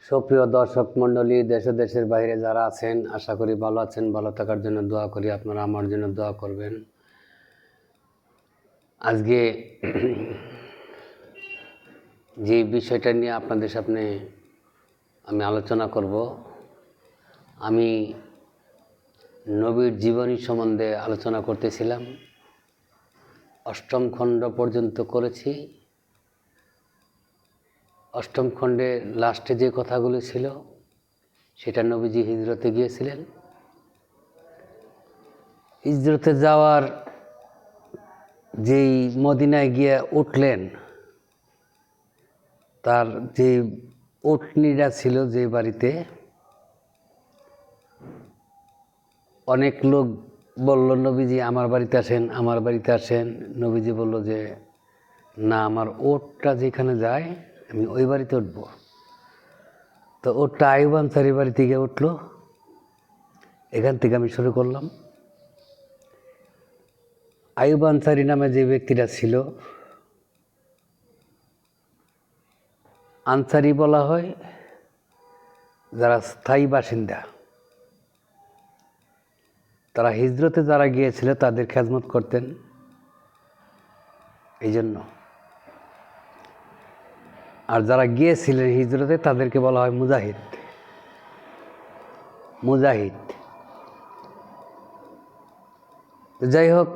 সুপ্রিয় দর্শক মণ্ডলী, দেশ ও দেশের বাইরে যারা আছেন, আশা করি ভালো আছেন। ভালো থাকার জন্য দোয়া করি, আপনারা আমার জন্য দোয়া করবেন। আজকে যে বিষয়টা নিয়ে আপনাদের সামনে আমি আলোচনা করব, আমি নবীর জীবনী সম্বন্ধে আলোচনা করতেছিলাম। অষ্টম খণ্ড পর্যন্ত করেছি। অষ্টম খণ্ডে লাস্টে যে কথাগুলো ছিল সেটা নবীজি হিজরতে গিয়েছিলেন। হিজরতে যাওয়ার যেই মদিনায় গিয়ে উঠলেন, তার যে উটনিরা ছিল যে বাড়িতে, অনেক লোক বলল, নবীজি আমার বাড়িতে আসেন, আমার বাড়িতে আসেন। নবীজি বলল যে না, আমার ওটটা যেখানে যায় আমি ওই বাড়িতে উঠবো। তো ওটটা আইয়ুব আনসারী বাড়ি থেকে উঠলো। এখান থেকে আমি শুরু করলাম। আইয়ুব আনসারী নামে যে ব্যক্তিটা ছিল, আনসারী বলা হয় যারা স্থায়ী বাসিন্দা। তারা হিজরতে যারা গিয়েছিল তাদের খেদমত করতেন, এই জন্য। আর যারা গিয়েছিলেন হিজরতে তাদেরকে বলা হয় মুজাহিদ। মুজাহিদ। যাই হোক,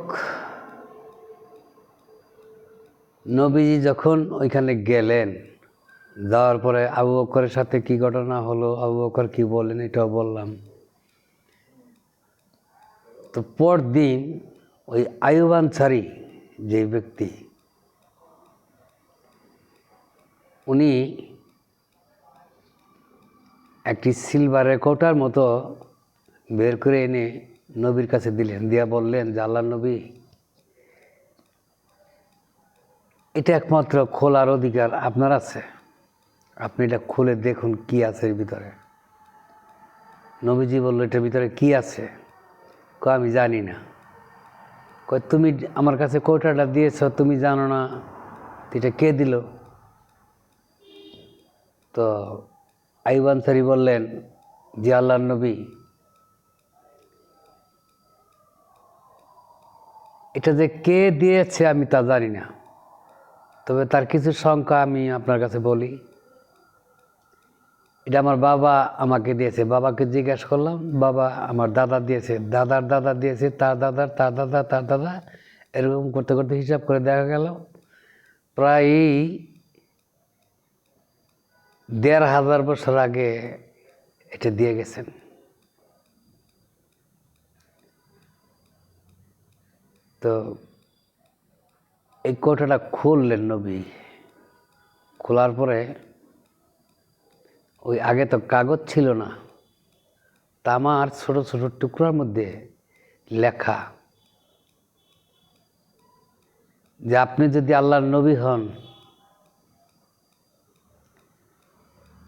নবীজি যখন ওইখানে গেলেন, যাওয়ার পরে আবু বকরের সাথে কি ঘটনা হলো, আবু বকর কি বললেন, এটাও বললাম। তো পরদিন ওই আইয়ুব আনসারী যে ব্যক্তি, উনি একটি সিলভারের কৌটার মতো বের করে এনে নবীর কাছে দিলেন। দিয়া বললেন যে আল্লাহর নবী, এটা একমাত্র খোলার অধিকার আপনার আছে, আপনি এটা খুলে দেখুন কি আছে এর ভিতরে। নবীজি বলল, এটার ভিতরে কি আছে? আমি জানি না। তুমি আমার কাছে কৌটাটা দিয়েছ, তুমি জানো না, এটা কে দিল? তো আইয়ুব আনসারী বললেন যে আল্লাহর নবী, এটা যে কে দিয়েছে আমি তা জানি না, তবে তার কিছু সংখ্যা আমি আপনার কাছে বলি। এটা আমার বাবা আমাকে দিয়েছে। বাবাকে জিজ্ঞাসা করলাম, বাবা আমার দাদা দিয়েছে, দাদার দাদা দিয়েছে, তার দাদার, তার দাদা, তার দাদা, এরকম করতে করতে হিসাব করে দেখা গেল প্রায় ১,৫০০ বছর আগে এটা দিয়ে গেছেন। তো এই কোটাটা খুললেন নবী। খোলার পরে ওই আগে তো কাগজ ছিল না, তামার ছোট ছোট টুকরার মধ্যে লেখা যে আপনি যদি আল্লাহর নবী হন,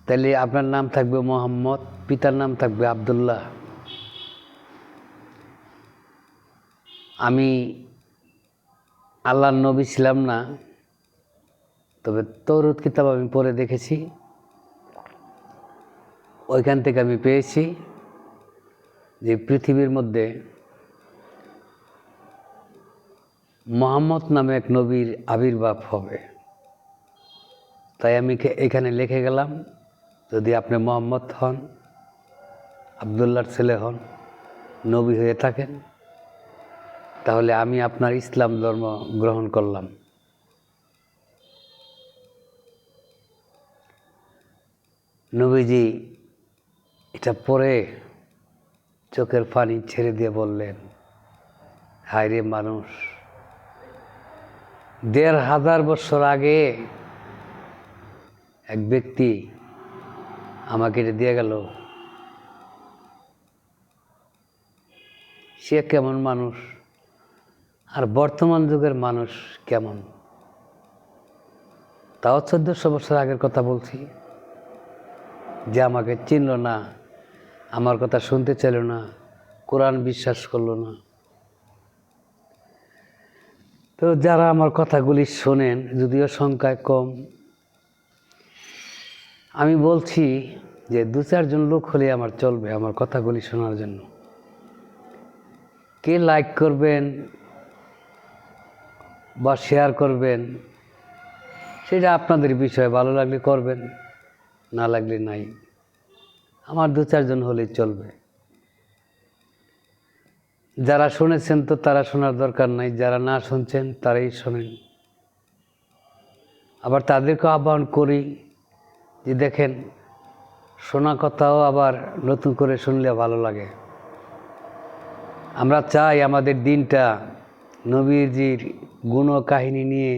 তাহলে আপনার নাম থাকবে মোহাম্মদ, পিতার নাম থাকবে আব্দুল্লাহ। আমি আল্লাহর নবী ছিলাম না, তবে তৌরাত কিতাব আমি পড়ে দেখেছি, ওইখান থেকে আমি পেয়েছি যে পৃথিবীর মধ্যে মোহাম্মদ নামে এক নবীর আবির্ভাব হবে। তাই আমি এখানে লিখে গেলাম, যদি আপনি মোহাম্মদ হন, আব্দুল্লাহর ছেলে হন, নবী হয়ে থাকেন, তাহলে আমি আপনার ইসলাম ধর্ম গ্রহণ করলাম। নবীজি এটা পড়ে চোখের পানি ছেড়ে দিয়ে বললেন, হায় রে মানুষ, ১,৫০০ বছর আগে এক ব্যক্তি আমাকে এটা দিয়ে গেল, সে কেমন মানুষ, আর বর্তমান যুগের মানুষ কেমন? তাও ১৪০০ বছর আগের কথা বলছি, যে আমাকে চিনল না, আমার কথা শুনতে চাইল না, কোরআন বিশ্বাস করলো না। তো যারা আমার কথাগুলি শোনেন, যদিও সংখ্যায় কম, আমি বলছি যে 2-4 জন লোক হলে আমার চলবে আমার কথাগুলি শোনার জন্য। কে লাইক করবেন বা শেয়ার করবেন সেটা আপনাদের বিষয়, ভালো লাগলে করবেন, না লাগলে নাই। আমার 2-4 জন হলেই চলবে। যারা শুনেছেন তো তারা শোনার দরকার নাই, যারা না শুনছেন তারাই শোনেন। আবার তাদেরকে আহ্বান করি যে দেখেন, শোনা কথাও আবার নতুন করে শুনলে ভালো লাগে। আমরা চাই আমাদের দিনটা নবীজির গুণ কাহিনী নিয়ে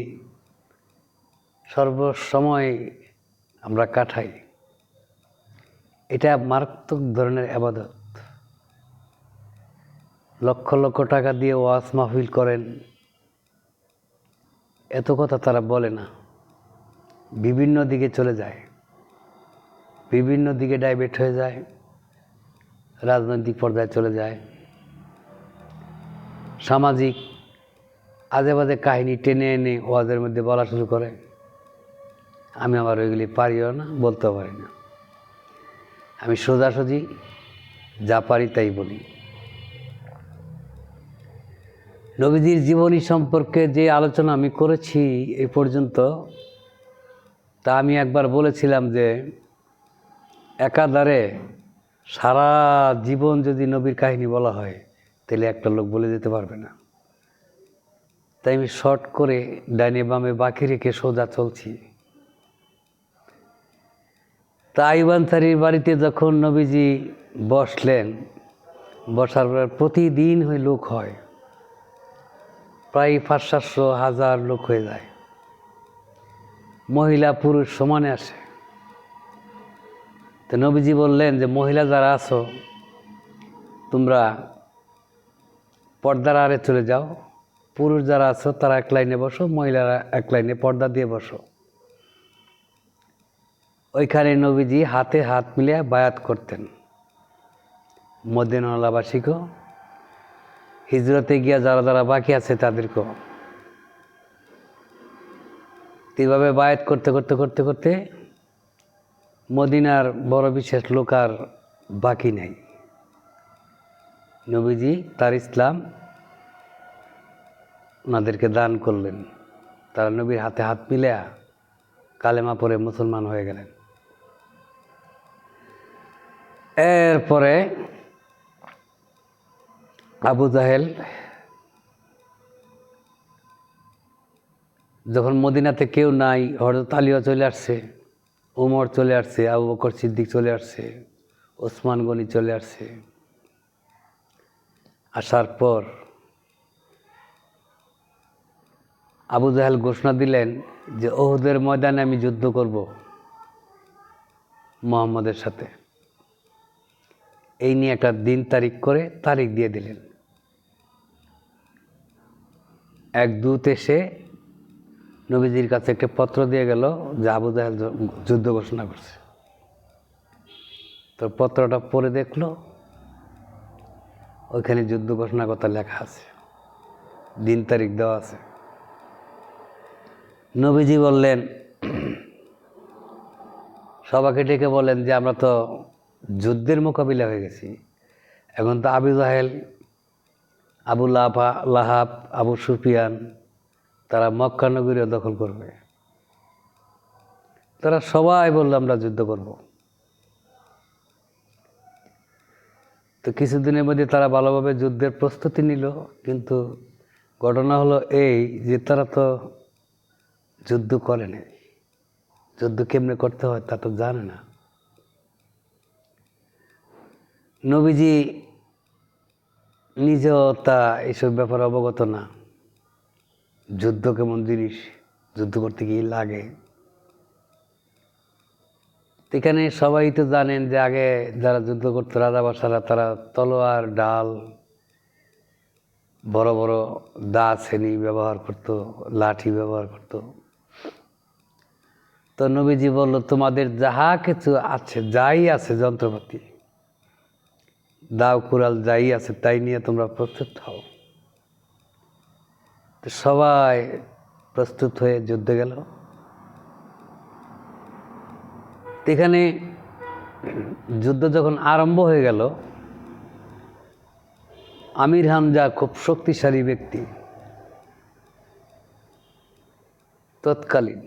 সর্বসময় আমরা কাটাই। এটা মারাত্মক ধরনের ইবাদত। লক্ষ লক্ষ টাকা দিয়ে ওয়াজ মাহফিল করেন, এত কথা তারা বলে না, বিভিন্ন দিকে চলে যায়, বিভিন্ন দিকে ডাইভার্ট হয়ে যায়, রাজনৈতিক পর্যায়ে চলে যায়, সামাজিক আজে বাজে কাহিনী টেনে এনে ওয়াজের মধ্যে বলা শুরু করে। আমি আবার ওইগুলি পারিও না, বলতেও পারি না। আমি সোজাসুজি যা পারি তাই বলি। নবীজির জীবনী সম্পর্কে যে আলোচনা আমি করেছি এই পর্যন্ত, তা আমি একবার বলেছিলাম যে একাধারে সারা জীবন যদি নবীর কাহিনী বলা হয় তাহলে একটা লোক বলে যেতে পারবে না। তাই আমি শর্ট করে ডাইনে বামে বাকি রেখে সোজা চলছি। তা আইয়ুব আনসারীর বাড়িতে যখন নবীজি বসলেন, বসার পর প্রতিদিন লোক হয়, প্রায় 500-700 লোক হয়ে যায়, মহিলা পুরুষ সমানে আসে। তো নবীজি বললেন যে মহিলা যারা আছো তোমরা পর্দার আড়ে চলে যাও, পুরুষ যারা আছো তারা এক লাইনে বসো, মহিলারা এক লাইনে পর্দা দিয়ে বসো। ওইখানে নবীজি হাতে হাত মিলিয়ে বায়াত করতেন মদিনাওয়ালাবাসীকেও, হিজরতে গিয়া যারা যারা বাকি আছে তাদেরকেও। এইভাবে বায়াত করতে করতে করতে করতে মদিনার বড় বিশেষ লোক আর বাকি নাই। নবীজি তার ইসলাম ওনাদেরকে দান করলেন। তারা নবীর হাতে হাত মিলিয়ে কালেমা পড়ে মুসলমান হয়ে গেলেন। এরপরে আবু জাহেল যখন মদিনাতে কেউ নাই, হযরত আলীও চলে আসছে, উমর চলে আসছে, আবু বকর সিদ্দিক চলে আসছে, ওসমান গনি চলে আসছে। আসার পর আবু জাহেল ঘোষণা দিলেন যে ওহুদের ময়দানে আমি যুদ্ধ করব মুহাম্মদের সাথে। এই নিয়ে একটা দিন তারিখ করে তারিখ দিয়ে দিলেন। এক দূত এসে নবীজির কাছে একটা পত্র দিয়ে গেল যে আবু জাহেল যুদ্ধ ঘোষণা করছে। তো পত্রটা পড়ে দেখলো, ওইখানে যুদ্ধ ঘোষণার কথা লেখা আছে, দিন তারিখ দেওয়া আছে। নবীজি বললেন, সবাইকে ডেকে বলেন যে আমরা তো যুদ্ধের মোকাবিলা হয়ে গেছি, এখন তো আবু জাহেল, আবু লাহাব, আবু সুফিয়ান তারা মক্কা নগরীও দখল করবে। তারা সবাই বললো আমরা যুদ্ধ করব। তো কিছুদিনের মধ্যে তারা ভালোভাবে যুদ্ধের প্রস্তুতি নিল, কিন্তু ঘটনা হলো এই যে তারা তো যুদ্ধ করে নাই, যুদ্ধ কেমনে করতে হয় তা তো জানে না। নবীজি নিজেও তা এইসব ব্যাপারে অবগত না, যুদ্ধ কেমন জিনিস, যুদ্ধ করতে কি লাগে। এখানে সবাই তো জানেন যে আগে যারা যুদ্ধ করতো রাজাবাসারা, তারা তলোয়ার, ডাল, বড় বড় দা শ্রেণী ব্যবহার করত, লাঠি ব্যবহার করত। তো নবীজি বলল তোমাদের যাহা কিছু আছে, যাই আছে যন্ত্রপাতি, দাও কুড়াল যাই আছে তাই নিয়ে তোমরা প্রস্তুত হও। তো সবাই প্রস্তুত হয়ে যুদ্ধে গেল। এখানে যুদ্ধ যখন আরম্ভ হয়ে গেল, আমির হামজা খুব শক্তিশালী ব্যক্তি, তৎকালীন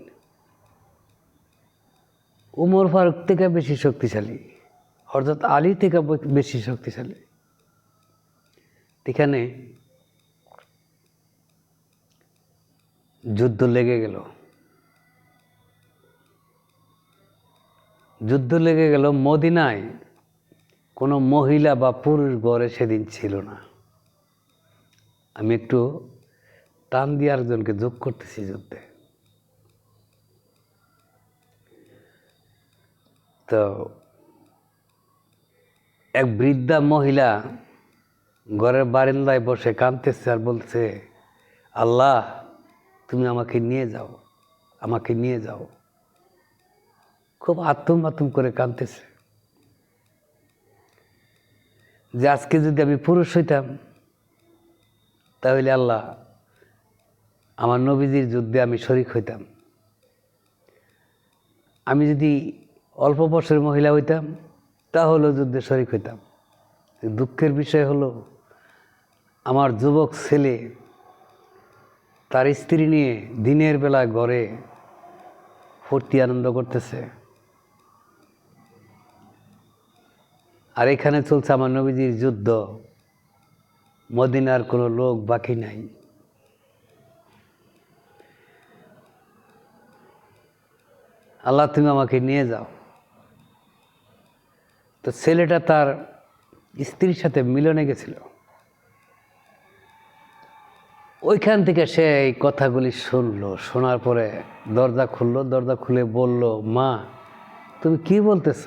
উমর ফারুক থেকে বেশি শক্তিশালী, হযরত আলী থেকে বেশি শক্তিশালী। এখানে যুদ্ধ লেগে গেল। মদিনায় কোনো মহিলা বা পুরুষ ঘরে সেদিন ছিল না। আমি একটু টান দিয়ে আরেকজনকে যোগ করতেছি যুদ্ধে। তো এক বৃদ্ধা মহিলা ঘরের বারান্দায় বসে কাঁদতেছে আর বলছে, আল্লাহ তুমি আমাকে নিয়ে যাও, আমাকে নিয়ে যাও। খুব আত্ম করে কাঁদতেছে যে আজকে যদি আমি পুরুষ হইতাম তাহলে আল্লাহ আমার নবীজির যুদ্ধে আমি শরীক হইতাম। আমি যদি অল্প বয়সের মহিলা হইতাম তাহলেও যুদ্ধে শরীক হইতাম। দুঃখের বিষয় হলো আমার যুবক ছেলে তার স্ত্রী নিয়ে দিনের বেলা ঘরে ফুর্তি আনন্দ করতেছে, আর এখানে চলছে আমার নবীজির যুদ্ধ। মদিনার কোনো লোক বাকি নাই। আল্লাহ তুমি আমাকে নিয়ে যাও। তো ছেলেটা তার স্ত্রীর সাথে মিলনে গেছিল। ওইখান থেকে সে এই কথাগুলি শুনলো। শোনার পরে দরজা খুললো, দরজা খুলে বলল, মা তুমি কি বলতেছ?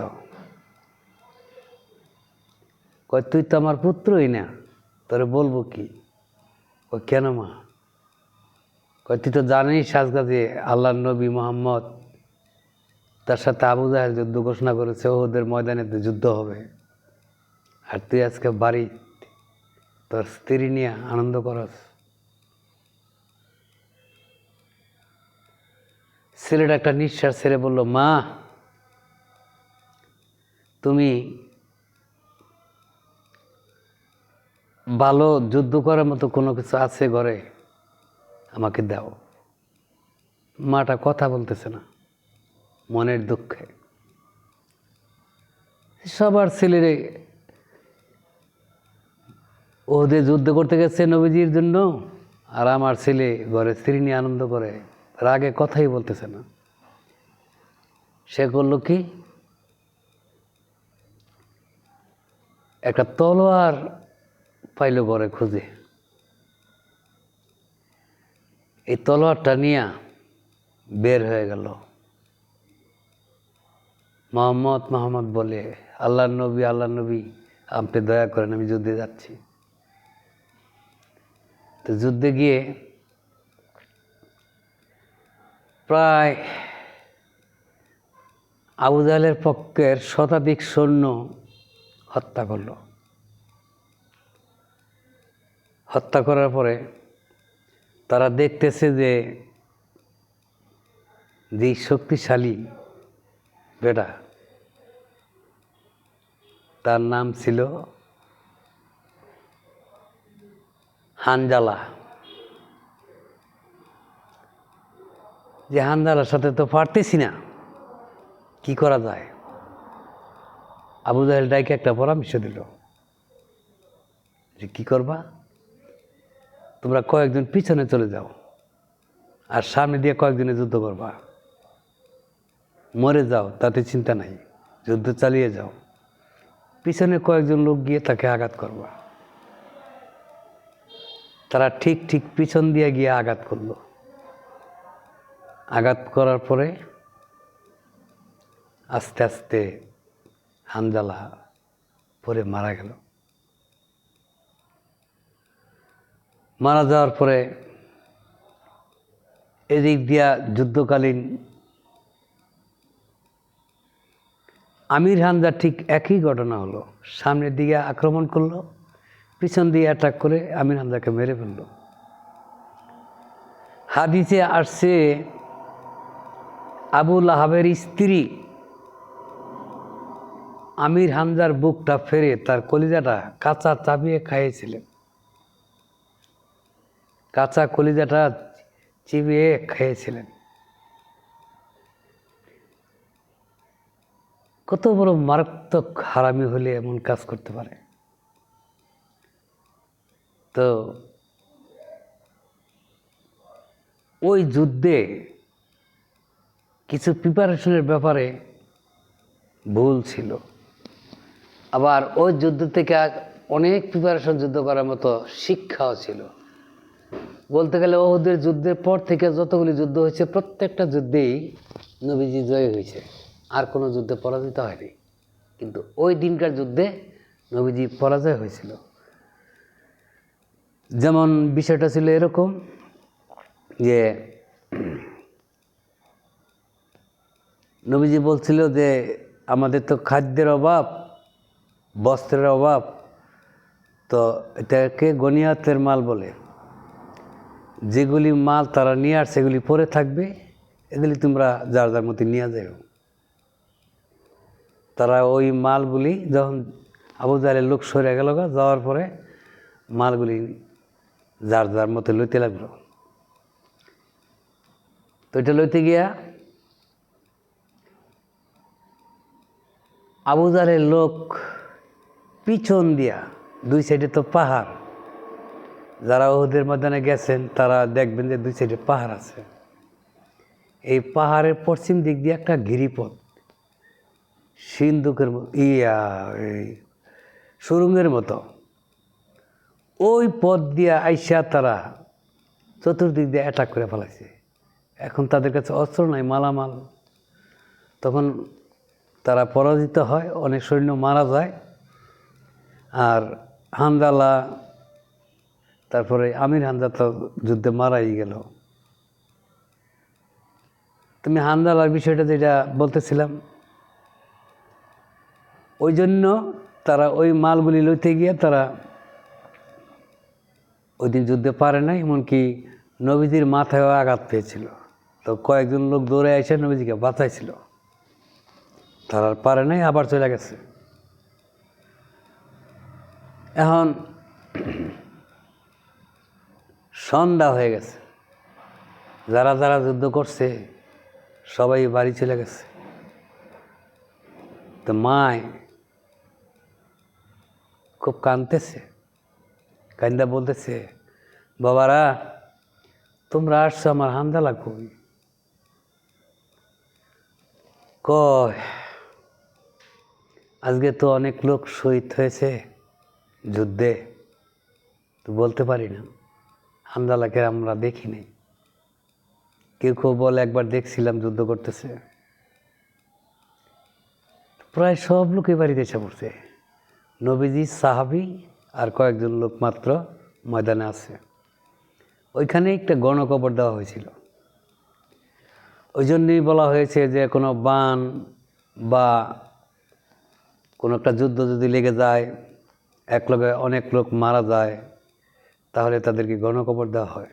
কয় তুই তো আমার পুত্রই না, তোরে বলবো কি? কয় কেন মা? কয় তুই তো জানিস আজকে আল্লাহর নবী মুহাম্মদ তার সাথে আবু জাহেল যুদ্ধ ঘোষণা করেছে, ওদের ময়দানেতে যুদ্ধ হবে, আর তুই আজকে বাড়ি তোর স্ত্রী নিয়ে আনন্দ করস। ছেলেটা একটা নিঃশ্বাস ছেড়ে বলল, মা তুমি ভালো যুদ্ধ করার মতো কোনো কিছু আছে ঘরে, আমাকে দাও। মাটা কথা বলতেছে না, মনের দুঃখে। সবার ছেলেরে ওদের যুদ্ধ করতে গেছে নবীজির জন্য, আর আমার ছেলে ঘরে স্ত্রী নিয়ে আনন্দ করে, রাগে কথাই বলতেছে না। সে করলো কি, একটা তলোয়ার পাইল ঘরে খুঁজে। এই তলোয়ারটা নিয়ে বের হয়ে গেল। মোহাম্মদ বলে, আল্লাহ নবী আপনি দয়া করেন, আমি যুদ্ধে যাচ্ছি। তো যুদ্ধে গিয়ে প্রায় আবু জাহেলের পক্ষের শতাধিক সৈন্য হত্যা করল। হত্যা করার পরে তারা দেখতেছে যে শক্তিশালী বেটা, তার নাম ছিল হানজালা। যে হানজালার সাথে তো পারতেছি না, কি করা যায়? আবু জাহেল ডাইকে একটা পরামর্শ দিল যে কি করবা, তোমরা কয়েকজন পিছনে চলে যাও আর সামনে দিয়ে কয়েকদিনে যুদ্ধ করবা। মরে যাও তাতে চিন্তা নাই, যুদ্ধ চালিয়ে যাও, পিছনে কয়েকজন লোক গিয়ে তাকে আঘাত করবা। তারা ঠিক পিছন দিয়ে গিয়ে আঘাত করলো। আঘাত করার পরে আস্তে আস্তে হানজালা পরে মারা গেল। মারা যাওয়ার পরে এদিক দিয়া যুদ্ধকালীন আমির হামজা ঠিক একই ঘটনা হলো। সামনের দিকে আক্রমণ করলো, পিছন দিয়ে অ্যাটাক করে আমির হামজাকে মেরে ফেলল। হাদিসে আসছে আবু লাহাবের স্ত্রী আমির হামজার বুকটা ফেরে তার কলিজাটা কাঁচা চাবিয়ে খাইয়েছিলেন, কাঁচা কলিজাটা চিবিয়ে খেয়েছিলেন। কত বড় মারাত্মক হারামি হলে এমন কাজ করতে পারে। তো ওই যুদ্ধে কিছু প্রিপারেশনের ব্যাপারে ভুল ছিল, আবার ওই যুদ্ধ থেকে অনেক প্রিপারেশন যুদ্ধ করার মতো শিক্ষাও ছিল। বলতে গেলে ওহুদের যুদ্ধের পর থেকে যতগুলি যুদ্ধ হয়েছে প্রত্যেকটা যুদ্ধেই নবীজি জয় হয়েছে, আর কোনো যুদ্ধে পরাজিত হয়নি। কিন্তু ওই দিনকার যুদ্ধে নবীজি পরাজয় হয়েছিল। যেমন বিষয়টা ছিল এরকম যে নবীজি বলছিল যে আমাদের তো খাদ্যের অভাব, বস্ত্রের অভাব, তো এটাকে গনিয়াতের মাল বলে। যেগুলি মাল তারা নিয়ে আসছে সেগুলি পরে থাকবে, এগুলি তোমরা যার যার মতো নিয়ে যাও। তারা ওই মালগুলি যখন আবু জাহেলের লোক সরে গেল, যাওয়ার পরে মালগুলি যার যার মতো লইতে লাগলো। তো এটা লইতে গিয়া আবু জাহেলের লোক পিছন দিয়া, দুই সাইডে তো পাহাড়, যারা ওহুদের ময়দানে গেছেন তারা দেখবেন যে দুই সাইডে পাহাড় আছে। এই পাহাড়ের পশ্চিম দিক দিয়ে একটা গিরিপথ, সিন্ধুকের এই সুরঙ্গের মতো, ওই পথ দিয়ে আইসা তারা চতুর্দিক দিয়ে অ্যাটাক করে ফেলাইছে। এখন তাদের কাছে অস্ত্র নাই, মালামাল। তখন তারা পরাজিত হয়, অনেক সৈন্য মারা যায়। আর হানজালা, তারপরে আমির হামজা তো যুদ্ধে মারাই গেল। তুমি হানজালার বিষয়টা যেটা বলতেছিলাম, ওই জন্য তারা ওই মালগুলি লইতে গিয়ে তারা ওই দিন যুদ্ধে পারে নাই, এমনকি নবীজির মাথায়ও আঘাত পেয়েছিল। তো কয়েকজন লোক দৌড়ে এসে নবীজিকে বাঁচাইছিল, তারা আর পারে নাই, আবার চলে গেছে। এখন সন্ধ্যা হয়ে গেছে, যারা যারা যুদ্ধ করছে সবাই বাড়ি চলে গেছে। তো মায় খুব কাঁদতেছে, কান্দা বলতেছে, বাবারা তোমরা আসছো, আমার হানজালা কই? কয় আজকে তো অনেক লোক শহীদ হয়েছে যুদ্ধে, তো বলতে পারি না, হানজালাকে আমরা দেখি নাই। কেউ কেউ বলে একবার দেখছিলাম যুদ্ধ করতেছে। প্রায় সব লোকই বাড়িতে এসে পড়ছে, নবীজি, সাহাবি আর কয়েকজন লোক মাত্র ময়দানে আছে। ওইখানে একটা গণকবর দেওয়া হয়েছিল। ওই জন্যই বলা হয়েছে যে কোনো বান বা কোনো একটা যুদ্ধ যদি লেগে যায়, এক লগে অনেক লোক মারা যায়, তাহলে তাদেরকে গণকবর দেওয়া হয়।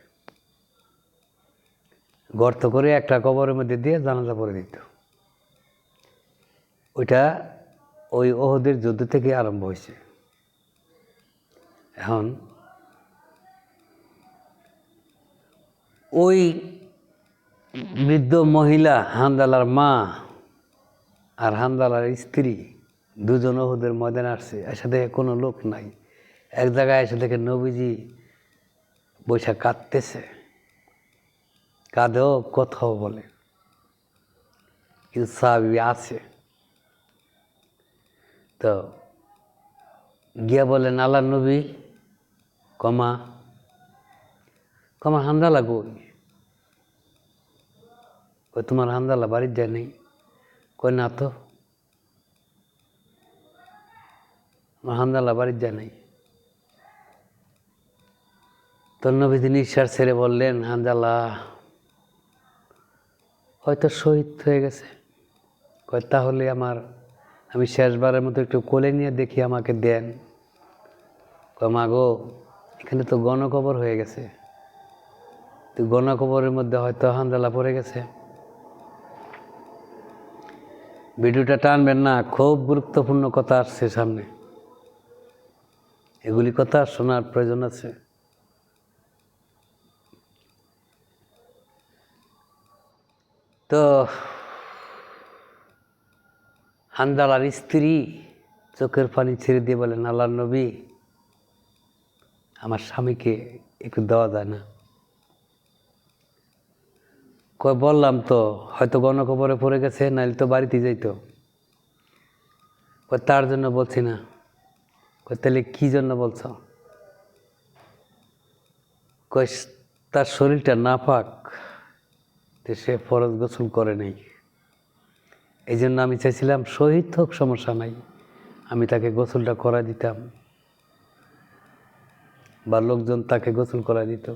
গর্ত করে একটা কবরের মধ্যে দিয়ে জানাজা পড়ে দিত। ওইটা ওই ওহুদের যুদ্ধ থেকে আরম্ভ হয়েছে। এখন ওই বৃদ্ধ মহিলা হানজালার মা আর হানজালার স্ত্রী দুজন ওহুদের ময়দানে আসছে, এসে দেখে কোনো লোক নাই। এক জায়গায় এসে দেখে নবীজি বৈশা কাঁদতেছে, কাঁদেও কথাও বলে, কিন্তু সাহাবী আছে। তো গিয়া বলেন, আল্লাহ নবী, কমা হানজালা কই? কই তোমার হানজালা বাড়ির যায় নেই? কই না তো, আমার হানজালা বাড়ির যায় নাই। তো নবীজি নিঃশ্বাস ছেড়ে বললেন, হানজালা হয়তো শহীদ হয়ে গেছে। কয় তাহলে আমি শেষবারের মতো একটু কোলে নিয়ে দেখি, আমাকে দেন। কয় মা গো, এখানে তো গণকবর হয়ে গেছে, তো গণকবরের মধ্যে হয়তো হানজালা পড়ে গেছে। ভিডিওটা টানবেন না, খুব গুরুত্বপূর্ণ কথা আসছে সামনে, এগুলি কথা শোনার প্রয়োজন আছে। তো হানজালার স্ত্রী চোখের পানি ছেড়ে দিয়ে বলেন, আল্লাহর নবী, আমার স্বামীকে একটু দেওয়া যায় না? কই বললাম তো, হয়তো গণকবরে পড়ে গেছে, নাইলে তো বাড়িতে যাইতো। কই তার জন্য বলছি না। কই তাহলে কী জন্য বলছ? কই তার শরীরটা নাপাক, তো সে ফরজ গোসল করে নেই। এই জন্য আমি চাইছিলাম শহীদ হোক, সমস্যা নাই, আমি তাকে গোসলটা করা দিতাম বা লোকজন তাকে গোসল করা দিত।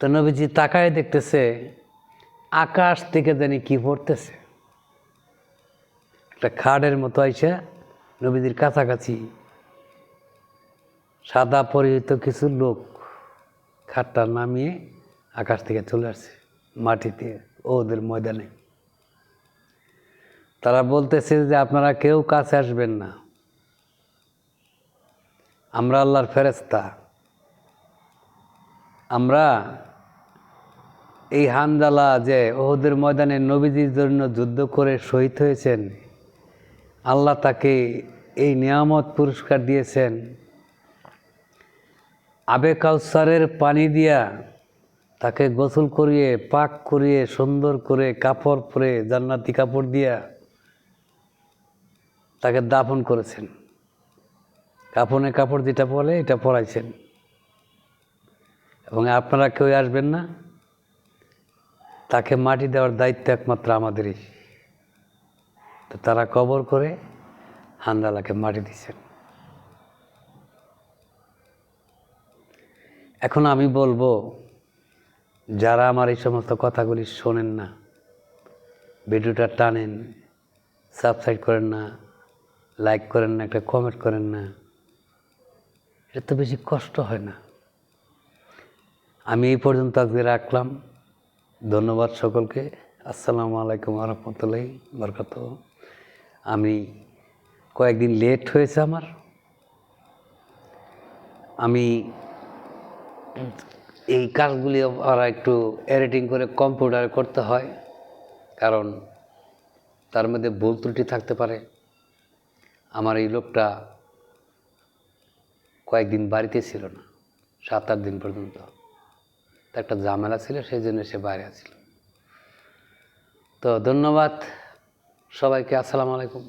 তো নবীজি তাকায় দেখতেছে আকাশ থেকে জানি কি পড়তেছে। একটা খাড়ের মতো আইসা নবীজির কাছাকাছি সাদা পরিহিত কিছু লোক খাটটা নামিয়ে আকাশ থেকে চলে আসছে মাটিতে, ওদের ময়দানে। তারা বলতেছে যে আপনারা কেউ কাছে আসবেন না, আমরা আল্লাহর ফেরেশতা, আমরা এই হানজালা যে ওদের ময়দানে নবীজির জন্য যুদ্ধ করে শহীদ হয়েছেন, আল্লাহ তাকে এই নিয়ামত পুরস্কার দিয়েছেন, আবে কাউসারের পানি দিয়া তাকে গোসল করিয়ে পাক করিয়ে সুন্দর করে কাপড় পরে জান্নাতি কাপড় দিয়া তাকে দাফন করেছেন। কাফনে কাপড় যেটা বলে এটা পরাইছেন, এবং আপনারা কেউ আসবেন না, তাকে মাটি দেওয়ার দায়িত্ব একমাত্র আমাদেরই। তো তারা কবর করে হানজালাকে মাটি দিচ্ছেন। এখন আমি বলবো, যারা আমার এই সমস্ত কথাগুলি শোনেন না, ভিডিওটা টানেন, সাবস্ক্রাইব করেন না, লাইক করেন না, একটা কমেন্ট করেন না, এটা তো বেশি কষ্ট হয় না। আমি এই পর্যন্ত আজকে রাখলাম। ধন্যবাদ সকলকে। আসসালামু আলাইকুম ওয়া রাহমাতুল্লাহি ওয়া বারাকাতুহু। আমি কয়েকদিন লেট হয়েছে আমি এই কাজগুলি ওরা একটু এডিটিং করে কম্পিউটারে করতে হয়, কারণ তার মধ্যে ভুল ত্রুটি থাকতে পারে। আমার এই লোকটা কয়েকদিন বাড়িতে ছিল না, 7-8 দিন পর্যন্ত। একটা ঝামেলা ছিল, সেই জন্য সে বাইরে ছিল। তো ধন্যবাদ সবাইকে। আসসালামু আলাইকুম।